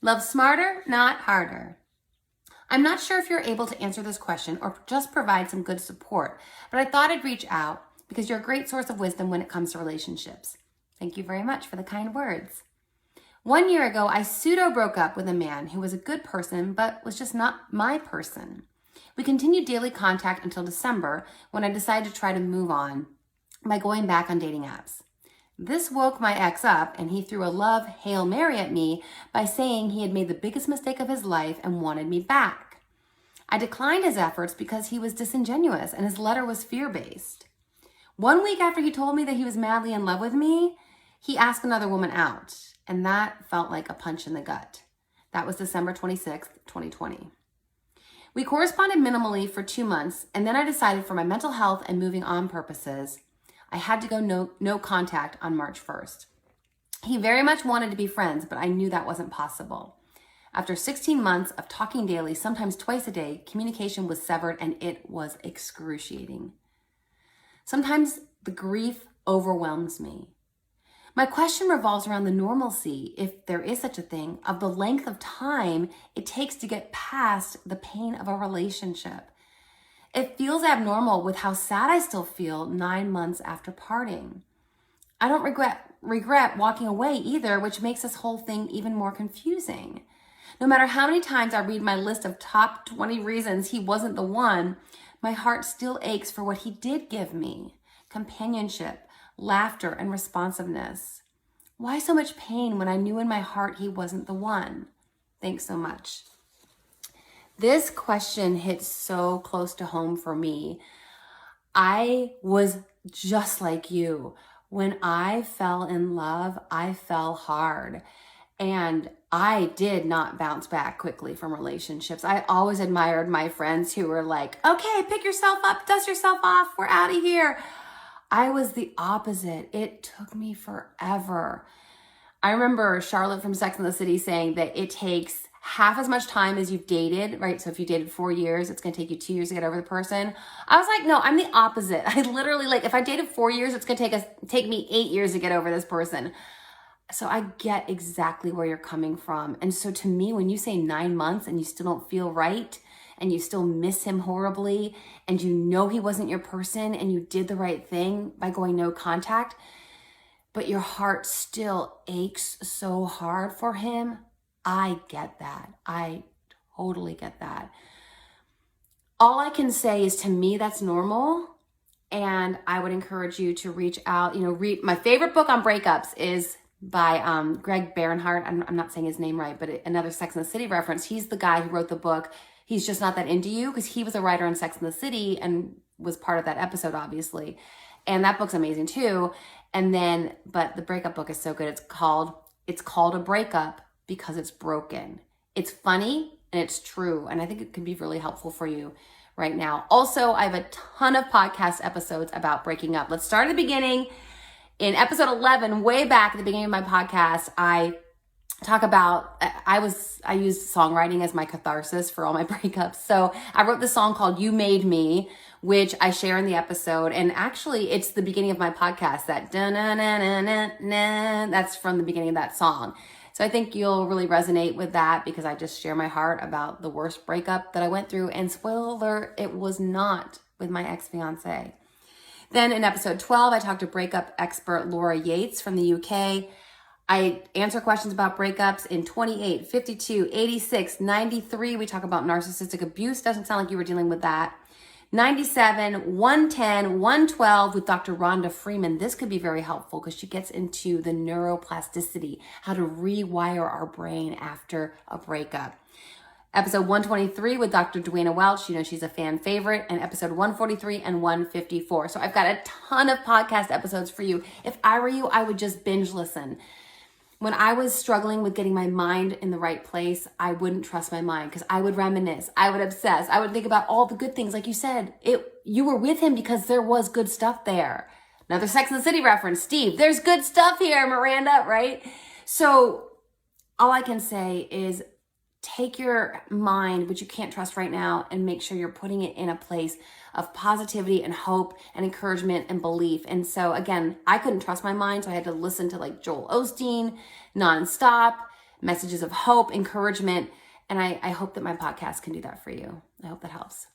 Love smarter, not harder. I'm not sure if you're able to answer this question or just provide some good support, but I thought I'd reach out because you're a great source of wisdom when it comes to relationships. Thank you very much for the kind words. 1 year ago, I pseudo broke up with a man who was a good person, but was just not my person. We continued daily contact until December, when I decided to try to move on by going back on dating apps. This woke my ex up, and he threw a love Hail Mary at me by saying he had made the biggest mistake of his life and wanted me back. I declined his efforts because he was disingenuous and his letter was fear-based. 1 week after he told me that he was madly in love with me, he asked another woman out, and that felt like a punch in the gut. That was December 26th, 2020. We corresponded minimally for 2 months, and then I decided for my mental health and moving on purposes, I had to go no contact on March 1st. He very much wanted to be friends, but I knew that wasn't possible. After 16 months of talking daily, sometimes twice a day, communication was severed and it was excruciating. Sometimes the grief overwhelms me. My question revolves around the normalcy, if there is such a thing, of the length of time it takes to get past the pain of a relationship. It feels abnormal with how sad I still feel 9 months after parting. I don't regret walking away either, which makes this whole thing even more confusing. No matter how many times I read my list of top 20 reasons he wasn't the one, my heart still aches for what he did give me: companionship, laughter, and responsiveness. Why so much pain when I knew in my heart he wasn't the one? Thanks so much. This question hits so close to home for me. I was just like you. When I fell in love, I fell hard. And I did not bounce back quickly from relationships. I always admired my friends who were like, okay, pick yourself up, dust yourself off, we're out of here. I was the opposite. It took me forever. I remember Charlotte from Sex and the City saying that it takes half as much time as you've dated, right? So if you dated 4 years, it's going to take you 2 years to get over the person. I was like, no, I'm the opposite. I literally, like, if I dated 4 years, it's going to take me 8 years to get over this person. So I get exactly where you're coming from. And so to me, when you say 9 months and you still don't feel right and you still miss him horribly and you know he wasn't your person and you did the right thing by going no contact, but your heart still aches so hard for him, I get that. I totally get that. All I can say is, to me, that's normal. And I would encourage you to reach out. Read my favorite book on breakups is by Greg Bernhardt. I'm not saying his name right, but another Sex and the City reference. He's the guy who wrote the book He's Just Not That Into You, because he was a writer on Sex and the City and was part of that episode, obviously. And that book's amazing too. But the breakup book is so good. It's called A Breakup because it's broken. It's funny and it's true. And I think it could be really helpful for you right now. Also, I have a ton of podcast episodes about breaking up. Let's start at the beginning. In episode 11, way back at the beginning of my podcast, I talk about, I used songwriting as my catharsis for all my breakups. So I wrote this song called You Made Me, which I share in the episode. And actually, it's the beginning of my podcast, that da-na-na-na-na-na, that's from the beginning of that song. So I think you'll really resonate with that because I just share my heart about the worst breakup that I went through. And spoiler alert, it was not with my ex-fiance. Then in episode 12, I talked to breakup expert Laura Yates from the UK. I answer questions about breakups in 28, 52, 86, 93. We talk about narcissistic abuse. Doesn't sound like you were dealing with that. 97, 110, 112 with Dr. Rhonda Freeman. This could be very helpful because she gets into the neuroplasticity, how to rewire our brain after a breakup. Episode 123 with Dr. Dwayna Welch. She's a fan favorite. And episode 143 and 154. So I've got a ton of podcast episodes for you. If I were you, I would just binge listen. When I was struggling with getting my mind in the right place, I wouldn't trust my mind because I would reminisce, I would obsess, I would think about all the good things. Like you said, you were with him because there was good stuff there. Another Sex and the City reference, Steve, there's good stuff here, Miranda, right? So all I can say is take your mind, which you can't trust right now, and make sure you're putting it in a place of positivity and hope and encouragement and belief. And so again, I couldn't trust my mind, so I had to listen to like Joel Osteen nonstop, messages of hope, encouragement, and I hope that my podcast can do that for you. I hope that helps.